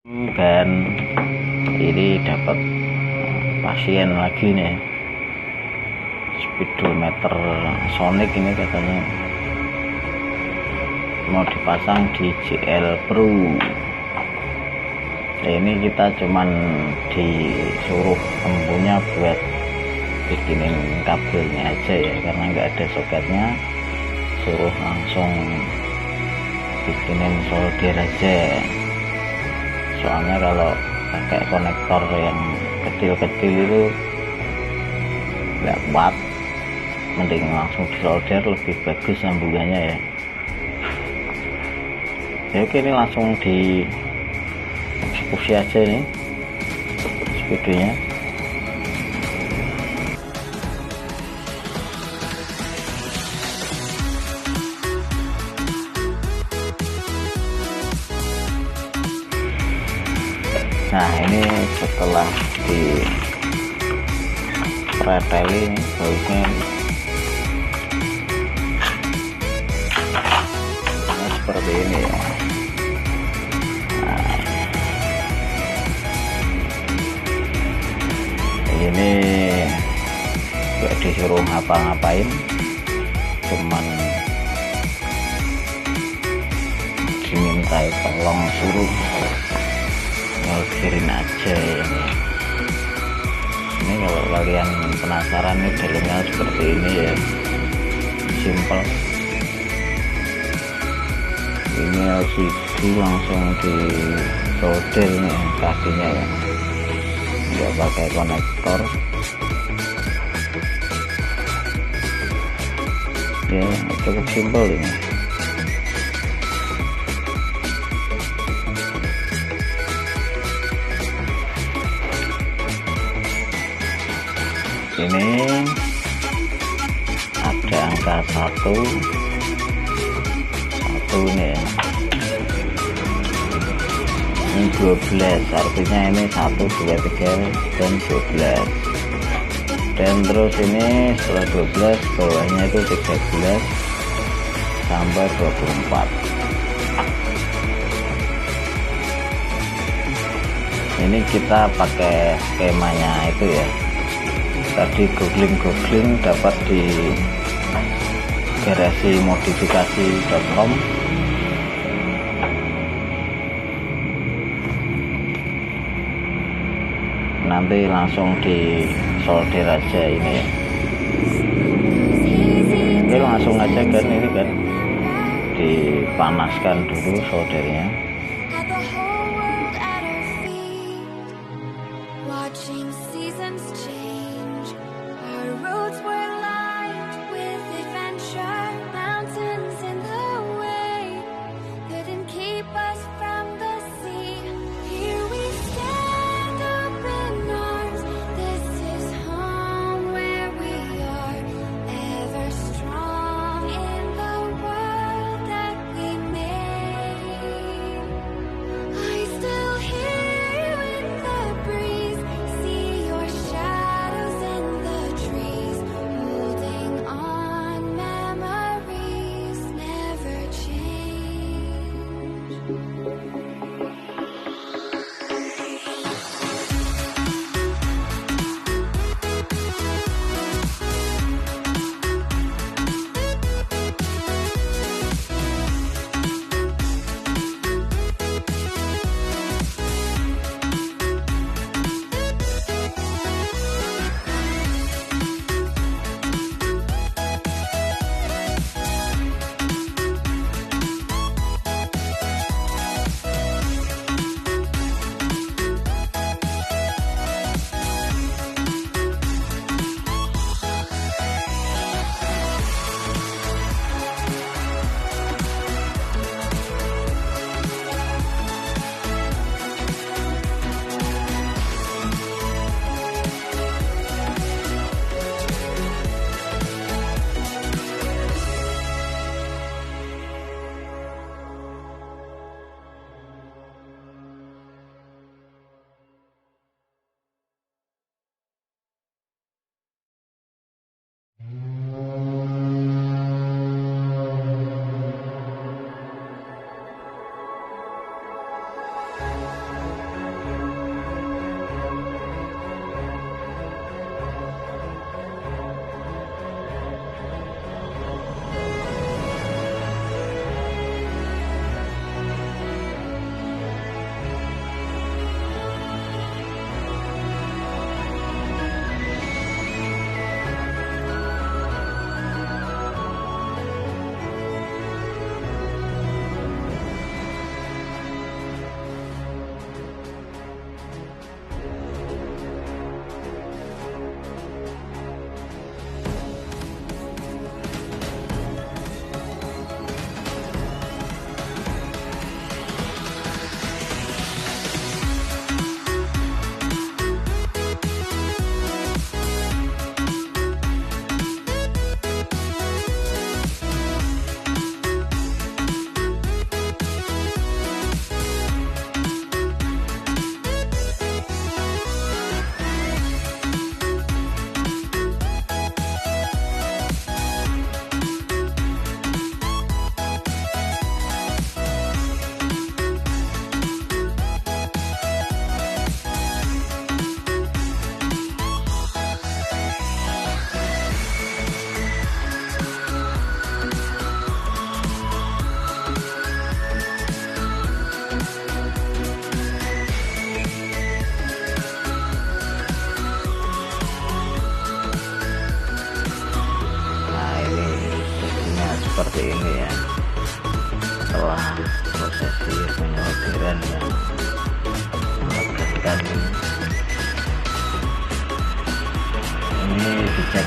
Dan ini dapat pasien lagi nih, speedometer Sonic ini katanya mau dipasang di JL Pro. Nah, ini kita cuman disuruh empunya buat bikinin kabelnya aja ya, karena nggak ada soketnya, suruh langsung bikinin solder aja. Soalnya kalau pakai konektor yang kecil-kecil itu nggak kuat, mending langsung disolder, lebih bagus sambungannya ya. Oke, ini langsung di eksekusi aja nih speedonya. Nah, ini setelah di preteli nih bautnya nah, seperti ini ya. Nah, ini gak disuruh ngapa-ngapain, cuman dimintai tolong suruh ngelkirin aja ini. Ini kalau kalian penasaran nih dalamnya seperti ini ya, simple. Ini LCD langsung di solder nih kakinya ya, nggak pakai konektor ya, cukup simple ini. Ini ada angka satu nih ya. Ini 12, artinya ini 1, 2, 3 dan 12. Dan terus ini setelah 12 bawahnya itu 13 sampai 24. Ini kita pakai skemanya itu ya, tadi googling dapat di garasi-modifikasi.com. Nanti langsung di solder aja ini ya. Oke, langsung aja kan, ini kan dipanaskan dulu soldernya.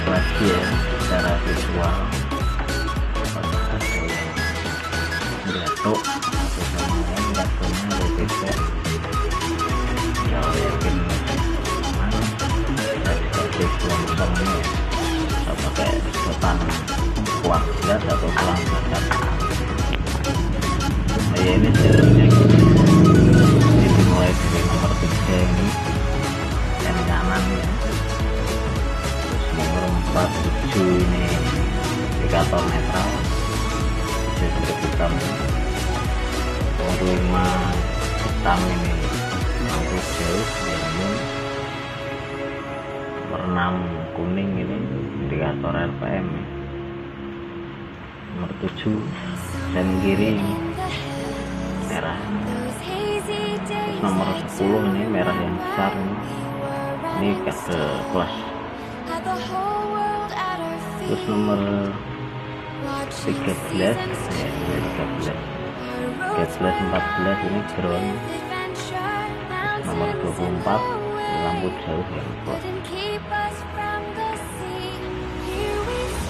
lagi ya secara visual. Apakah ada yang jatuh satu sama lain, jatuhnya atau tidak. Kalau yakin aman, kita dikasih longsongnya ya, bisa pakai sedotan kuah gelas atau tulang bakar. Nah, ya ini jalannya gini. Ini dimulai dari nomor 3 ini yang kanan ya, terus nomor 4, 7 ini indikator netral, 7 strip hitam, nomor 5 hitam ini lampu jauh ini, nomor 6 kuning ini indikator RPM, nomor 7 sen kiri merah, terus nomor 10 ini merah yang besar ini kabel plus, terus nomor 13 14 ini ground, terus nomor 24 lampu jauh yang plus.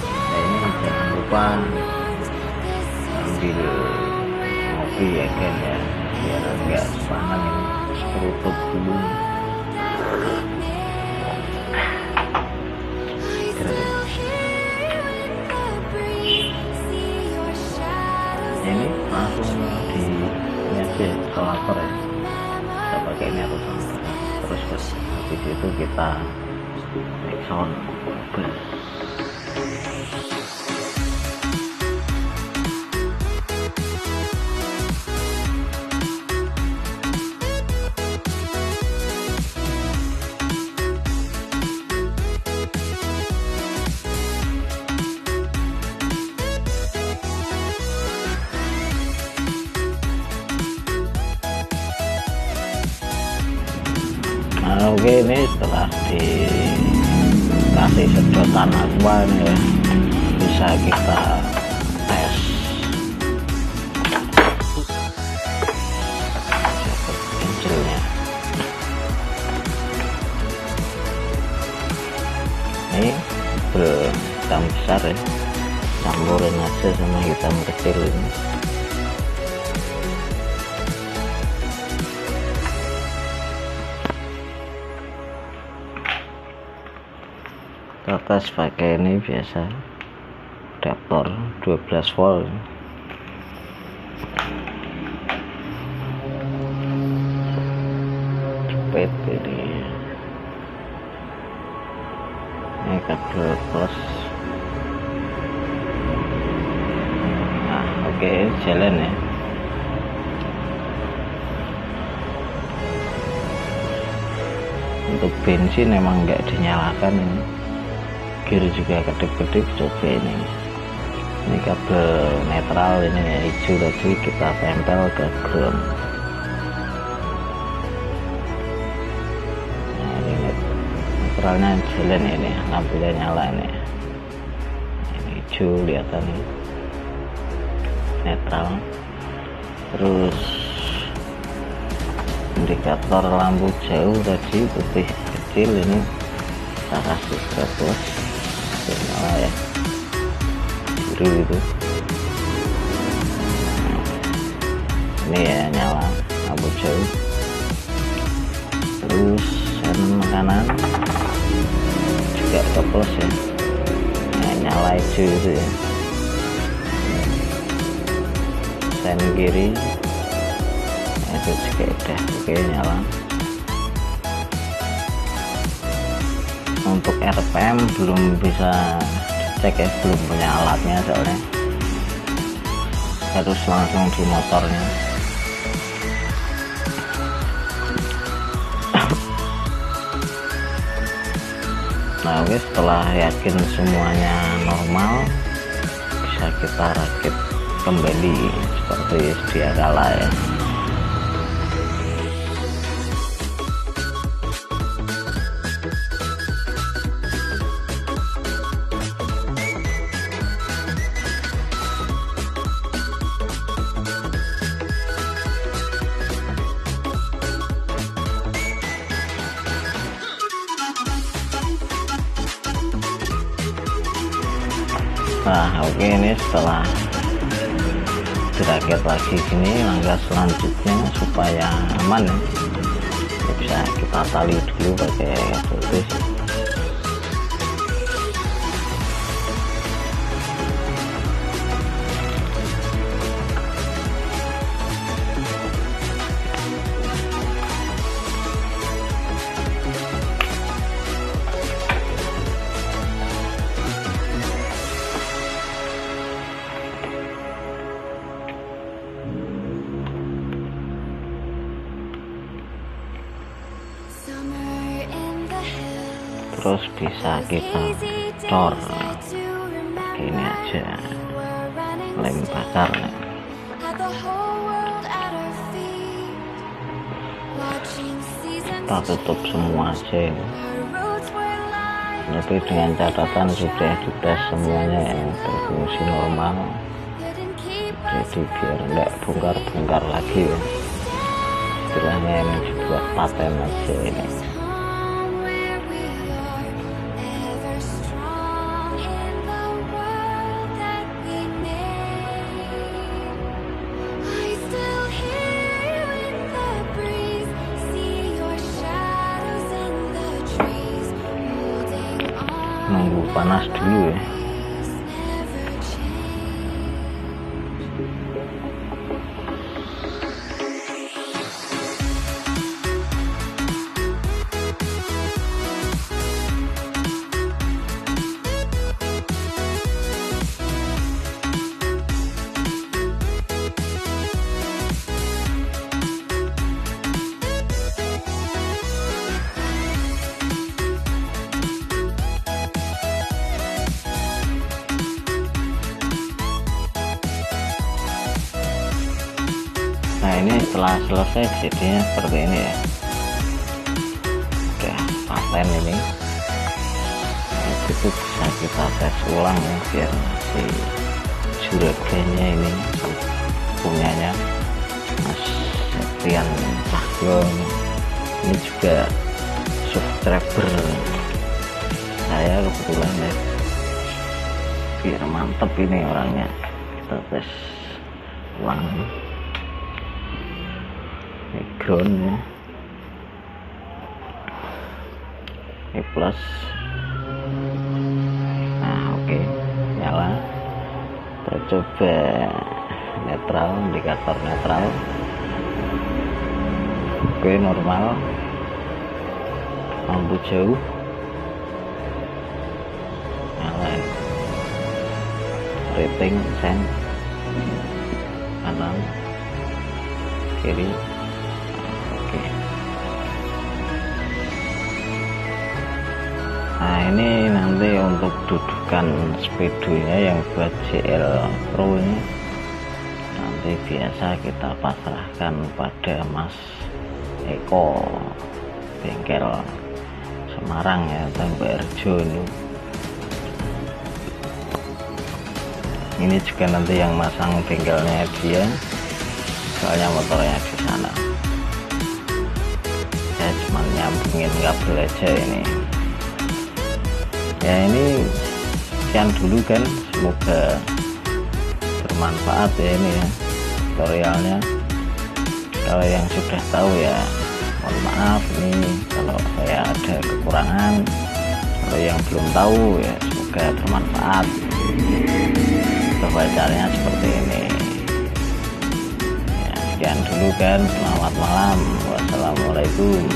Nah ini jangan lupa ambil ngopi ya kan ya, biar enggak sepanang ini tutup dulu. Ini langsung di ini aja solator ya, kita pakai ini atau solator terus habis itu kita make sound. Nah, oke, ini setelah dikasih sedotan aqua ini ya, bisa kita tes pensilnya. Ini hitam besar ya, campurin aja sama hitam kecil ini. Atas pakai ini biasa adaptor 12 volt. Jepit ini kabel plus. Nah oke, jalan ya. Untuk bensin memang nggak dinyalakan ini, gear juga kedip-kedip. Coba ini kabel netral ini ya, hijau tadi kita tempel ke ground. Nah ini netralnya jalan ini, lampunya nyala ini hijau kelihatan ini netral. Terus indikator lampu jauh tadi putih kecil ini kita kasih ke plus, nyala ya, biru itu. Ini ya nyala lampu jauh. Terus sen kanan juga ke plus ya, nah, nyala hijau itu ya. Sen kiri itu juga udah oke, nyala. Untuk RPM belum bisa dicek ya, belum punya alatnya soalnya, harus langsung di motornya. Nah oke, setelah yakin semuanya normal, bisa kita rakit kembali seperti sedia kala ya. Nah oke, ini setelah dirakit lagi gini, langkah selanjutnya supaya aman ya, bisa kita tali dulu pakai putus. Terus bisa kita cor ini aja, lem bakar ya. Kita tutup semua aja ini, tapi dengan catatan sudah dites semuanya yang berfungsi normal, jadi biar enggak bongkar-bongkar lagi ya. Istilahnya ini dibuat paten aja ini. Nunggu panas dulu ya. Nah ini setelah selesai jadinya seperti ini ya, udah paten ini. Nah, itu bisa kita tes ulang ya, biar si juragannya ini punyanya Mas Septian Cahyo ini juga subscriber saya kebetulan ya, biar mantep ini orangnya. Kita tes ulang background ya, ini plus. Nah oke, nyala. Kita coba netral, indikator netral. Oke, normal. Lampu jauh nyala. Rating sen kanan kiri. Nah ini nanti untuk dudukan speedonya yang buat JL Pro ini nanti biasa kita pasrahkan pada Mas Eko bengkel Semarang ya, Mbak Erjo ini. Ini juga nanti yang masang bengkelnya dia, soalnya motornya di sana. Saya cuma nyambungin kabel aja ini. Ya ini sekian dulu kan, semoga bermanfaat ya ini ya tutorialnya. Kalau yang sudah tahu ya mohon maaf nih kalau saya ada kekurangan. Kalau yang belum tahu ya semoga bermanfaat. Coba caranya seperti ini ya. Sekian dulu kan, selamat malam, wassalamualaikum.